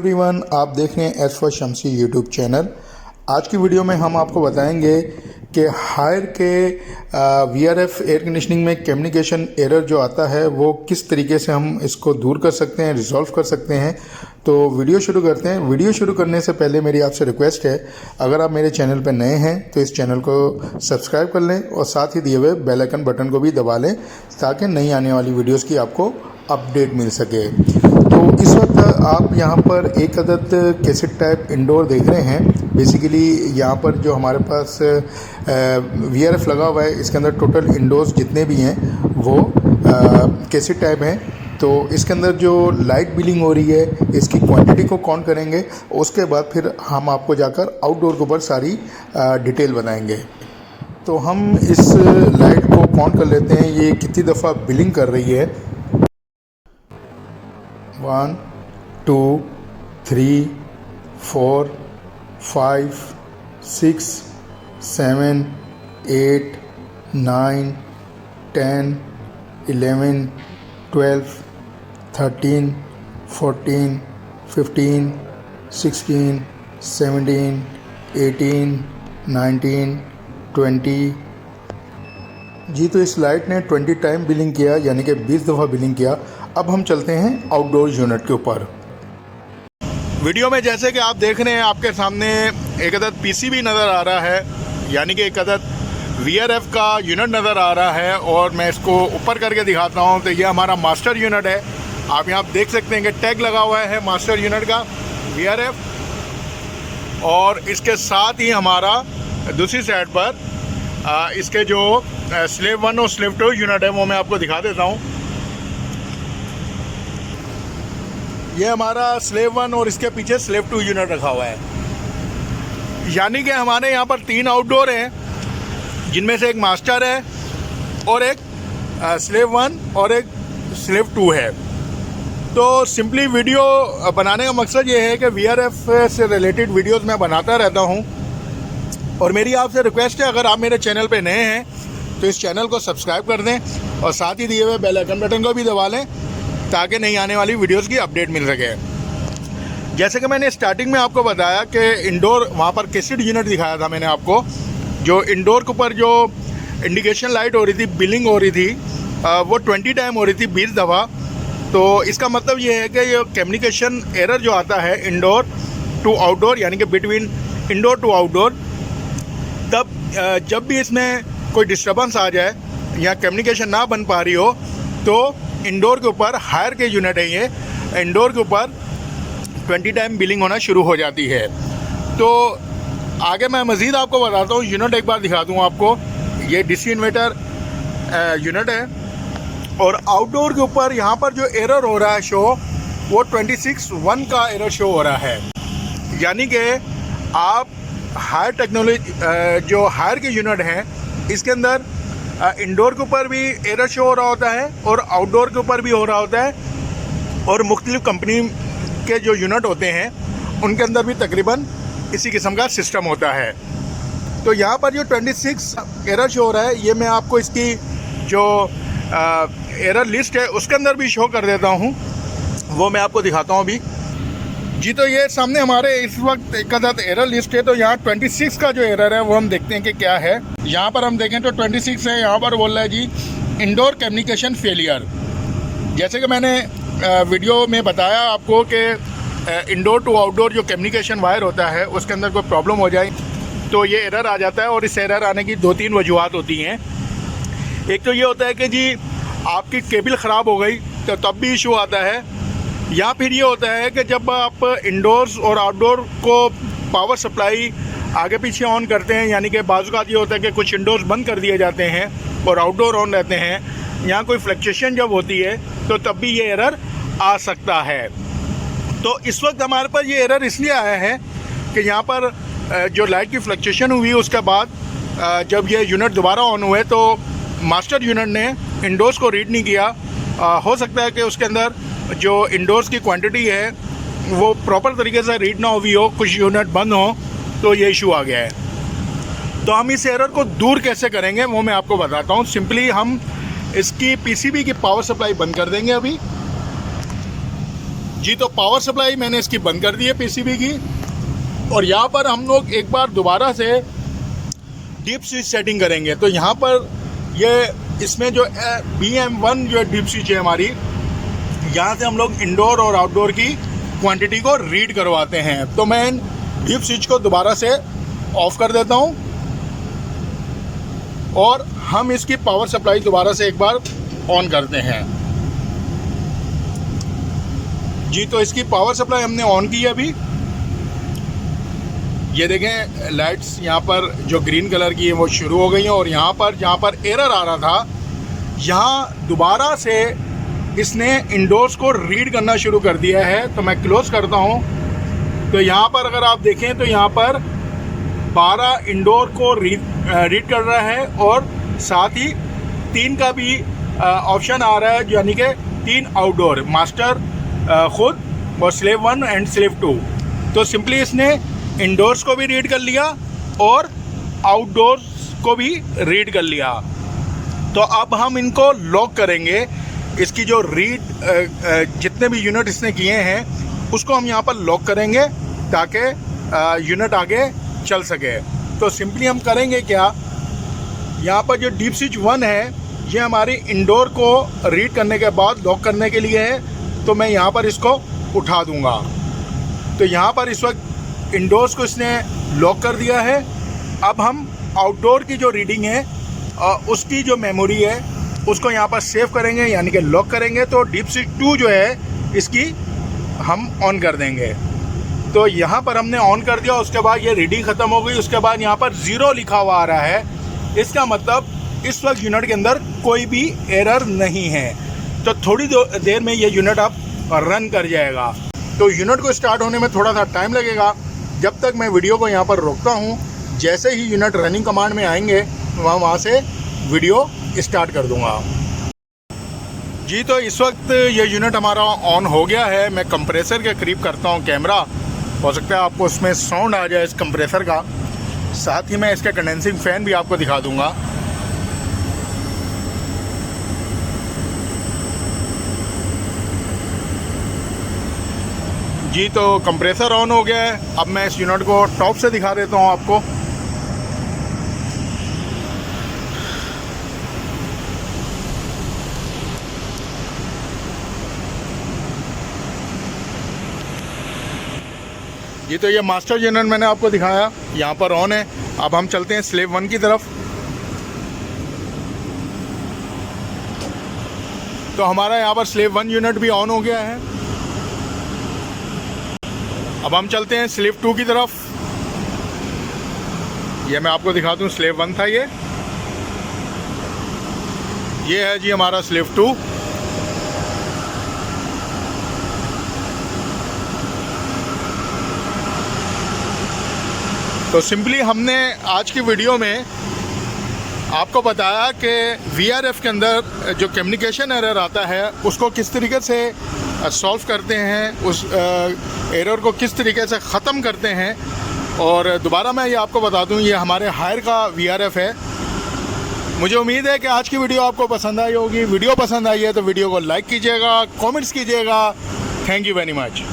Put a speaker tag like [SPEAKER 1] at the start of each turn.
[SPEAKER 1] Everyone, आप देख रहे हैं S for Shamsi YouTube channel. आज की वीडियो में हम आपको बताएंगे कि हायर के वीआरएफ एयर कंडीशनिंग में कम्युनिकेशन एरर जो आता है वो किस तरीके से हम इसको दूर कर सकते हैं, रिजॉल्व कर सकते हैं। तो वीडियो शुरू करते हैं। वीडियो शुरू करने से पहले मेरी आपसे रिक्वेस्ट है, अगर आप मेरे चैनल पर नए हैं तो इस चैनल को सब्सक्राइब कर लें और साथ ही दिए हुए बेल आइकन बटन को भी दबा लें ताकि नई आने वाली वीडियोज़ की आपको अपडेट मिल सके। तो इस वक्त आप यहाँ पर एक अदद कैसेट टाइप इंडोर देख रहे हैं। बेसिकली यहाँ पर जो हमारे पास वीआरएफ लगा हुआ है, इसके अंदर टोटल इंडोर्स जितने भी हैं वो कैसेट टाइप हैं। तो इसके अंदर जो लाइट बिलिंग हो रही है, इसकी क्वांटिटी को काउंट करेंगे, उसके बाद फिर हम आपको जाकर आउटडोर के ऊपर सारी डिटेल बताएंगे। तो हम इस लाइट को काउंट कर लेते हैं, ये कितनी दफ़ा बिलिंग कर रही है। 1 2 3 4 5 6 7 8 9 10 11 12 13 14 15 16 17 18 19 20। जी, तो इस लाइट ने 20 टाइम बिलिंग किया, यानी कि 20 दफ़ा बिलिंग किया। अब हम चलते हैं आउटडोर यूनिट के ऊपर। वीडियो में जैसे कि आप देख रहे हैं, आपके सामने एक अदद पीसीबी नज़र आ रहा है, यानी कि एक अदद वीआरएफ का यूनिट नज़र आ रहा है। और मैं इसको ऊपर करके दिखाता हूं तो ये हमारा मास्टर यूनिट है। आप यहाँ देख सकते हैं कि टैग लगा हुआ है मास्टर यूनिट का वीआरएफ। और इसके साथ ही हमारा दूसरी साइड पर इसके जो स्लेव 1 और स्लेव 2 यूनिट है वो मैं आपको दिखा देता हूँ। ये हमारा स्लेव 1 और इसके पीछे स्लेव 2 यूनिट रखा हुआ है। यानी कि हमारे यहाँ पर 3 आउटडोर हैं, जिनमें से एक मास्टर है और एक स्लेव 1 और एक स्लेव 2 है। तो सिंपली वीडियो बनाने का मकसद ये है कि वीआरएफ से रिलेटेड वीडियोस मैं बनाता रहता हूँ। और मेरी आपसे रिक्वेस्ट है, अगर आप मेरे चैनल पे नए हैं तो इस चैनल को सब्सक्राइब कर दें और साथ ही दिए हुए बेल आइकन बटन को भी दबा लें ताकि नई आने वाली वीडियोस की अपडेट मिल सके। जैसे कि मैंने स्टार्टिंग में आपको बताया कि इंडोर वहाँ पर कैसेट यूनिट दिखाया था मैंने आपको, जो इंडोर के ऊपर जो इंडिकेशन लाइट हो रही थी, बिलिंग हो रही थी, वो 20 टाइम हो रही थी, 20 दफ़ा। तो इसका मतलब ये है कि ये कम्युनिकेशन एरर जो आता है इंडोर टू आउटडोर, यानी कि बिटवीन इंडोर टू आउटडोर, तब जब भी इसमें कोई डिस्टर्बेंस आ जाए या कम्युनिकेशन ना बन पा रही हो तो इंडोर के ऊपर हायर के यूनिट है ये, इंडोर के ऊपर 20 टाइम बिलिंग होना शुरू हो जाती है। तो आगे मैं मज़ीद आपको बताता हूँ। यूनिट एक बार दिखा दूँ आपको। ये डीसी इन्वर्टर यूनिट है। और आउटडोर के ऊपर यहाँ पर जो एरर हो रहा है शो, वो 26.1 का एरर शो हो रहा है। यानी कि आप हायर टेक्नोलॉजी जो हायर के यूनिट हैं, इसके अंदर इंडोर के ऊपर भी एरर शो हो रहा होता है और आउटडोर के ऊपर भी हो रहा होता है। और मुख्तलिफ कंपनी के जो यूनिट होते हैं उनके अंदर भी तकरीबन इसी किस्म का सिस्टम होता है। तो यहाँ पर जो 26 एरर शो हो रहा है, ये मैं आपको इसकी जो एरर लिस्ट है उसके अंदर भी शो कर देता हूँ, वो मैं आपको दिखाता हूँ अभी। जी, तो ये सामने हमारे इस वक्त एक अदद एरर लिस्ट है। तो यहाँ 26 का जो एरर है वो हम देखते हैं कि क्या है। यहाँ पर हम देखें तो 26 है। यहाँ पर बोल रहा है जी इंडोर कम्युनिकेशन फेलियर। जैसे कि मैंने वीडियो में बताया आपको कि इंडोर टू आउटडोर जो कम्युनिकेशन वायर होता है उसके अंदर कोई प्रॉब्लम हो जाए तो ये एरर आ जाता है। और इस एरर आने की 2-3 वजूहत होती हैं। एक तो ये होता है कि जी आपकी केबल ख़राब हो गई तो तब भी इशू आता है, या फिर ये होता है कि जब आप इंडोर्स और आउटडोर को पावर सप्लाई आगे पीछे ऑन करते हैं, यानी कि बाज़ औक़ात ये होता है कि कुछ इंडोर्स बंद कर दिए जाते हैं और आउटडोर ऑन रहते हैं, यहाँ कोई फ्लक्चुएशन जब होती है तो तब भी ये एरर आ सकता है। तो इस वक्त हमारे पास ये एरर इसलिए आया है कि यहाँ पर जो लाइट की फ्लक्चुएशन हुई उसके बाद जब ये यूनिट दोबारा ऑन हुए तो मास्टर यूनिट ने इंडोर्स को रीड नहीं किया। हो सकता है कि उसके अंदर जो इंडोर्स की क्वांटिटी है वो प्रॉपर तरीके से रीड ना हुई हो, कुछ यूनिट बंद हो, तो ये इशू आ गया है। तो हम इस एरर को दूर कैसे करेंगे वो मैं आपको बताता हूँ। सिंपली हम इसकी पीसीबी की पावर सप्लाई बंद कर देंगे अभी। जी तो पावर सप्लाई मैंने इसकी बंद कर दी है पीसीबी की, और यहाँ पर हम लोग एक बार दोबारा से डीप स्विच सेटिंग करेंगे। तो यहाँ पर ये इसमें जो BM1 जो डीप स्विच है हमारी, यहाँ से हम लोग इंडोर और आउटडोर की क्वांटिटी को रीड करवाते हैं। तो मैं इन डीप स्विच को दोबारा से ऑफ कर देता हूँ और हम इसकी पावर सप्लाई दोबारा से एक बार ऑन करते हैं। जी तो इसकी पावर सप्लाई हमने ऑन की है अभी। ये देखें लाइट्स यहाँ पर जो ग्रीन कलर की है वो शुरू हो गई हैं, और यहाँ पर जहाँ पर एरर आ रहा था, यहाँ दोबारा से इसने इंडोर्स को रीड करना शुरू कर दिया है। तो मैं क्लोज करता हूँ। तो यहाँ पर अगर आप देखें तो यहाँ पर 12 इंडोर को रीड कर रहा है, और साथ ही 3 का भी ऑप्शन आ रहा है, यानी कि 3 आउटडोर, मास्टर खुद और स्लेव 1 एंड स्लेव 2। तो सिंपली इसने इंडोर्स को भी रीड कर लिया और आउटडोर्स को भी रीड कर लिया। तो अब हम इनको लॉक करेंगे। इसकी जो रीड जितने भी यूनिट इसने किए हैं उसको हम यहाँ पर लॉक करेंगे ताकि यूनिट आगे चल सके। तो सिंपली हम करेंगे क्या, यहाँ पर जो डीप स्विच 1 है ये हमारी इंडोर को रीड करने के बाद लॉक करने के लिए है। तो मैं यहाँ पर इसको उठा दूँगा। तो यहाँ पर इस वक्त इंडोर्स को इसने लॉक कर दिया है। अब हम आउटडोर की जो रीडिंग है उसकी जो मेमोरी है उसको यहाँ पर सेव करेंगे, यानी कि लॉक करेंगे। तो डीप स्विच 2 जो है इसकी हम ऑन कर देंगे। तो यहाँ पर हमने ऑन कर दिया, उसके बाद ये रीडिंग ख़त्म हो गई। उसके बाद यहाँ पर 0 लिखा हुआ आ रहा है। इसका मतलब इस वक्त यूनिट के अंदर कोई भी एरर नहीं है। तो थोड़ी देर में ये यूनिट अब रन कर जाएगा। तो यूनिट को स्टार्ट होने में थोड़ा सा टाइम लगेगा। जब तक मैं वीडियो को यहाँ पर रोकता हूँ, जैसे ही यूनिट रनिंग कमांड में आएंगे वहाँ से वीडियो स्टार्ट कर दूँगा। जी तो इस वक्त ये यूनिट हमारा ऑन हो गया है। मैं कंप्रेसर के करीब करता हूँ कैमरा, हो सकता है आपको उसमें साउंड आ जाए इस कंप्रेसर का। साथ ही मैं इसका कंडेंसिंग फ़ैन भी आपको दिखा दूँगा। जी तो कंप्रेसर ऑन हो गया है। अब मैं इस यूनिट को टॉप से दिखा देता हूँ आपको। जी तो ये मास्टर यूनिट मैंने आपको दिखाया, यहाँ पर ऑन है। अब हम चलते हैं स्लेव 1 की तरफ। तो हमारा यहाँ पर स्लेव 1 यूनिट भी ऑन हो गया है। अब हम चलते हैं स्लेव 2 की तरफ। ये मैं आपको दिखा दूं, स्लेव 1 था ये है जी हमारा स्लेव 2। तो सिंपली हमने आज की वीडियो में आपको बताया कि VRF के अंदर जो कम्युनिकेशन एरर आता है उसको किस तरीके से सॉल्व करते हैं, उस एरर को किस तरीके से ख़त्म करते हैं। और दोबारा मैं ये आपको बता दूं, ये हमारे हायर का VRF है। मुझे उम्मीद है कि आज की वीडियो आपको पसंद आई होगी। वीडियो पसंद आई है तो वीडियो को लाइक कीजिएगा, कमेंट्स कीजिएगा। Thank you very much.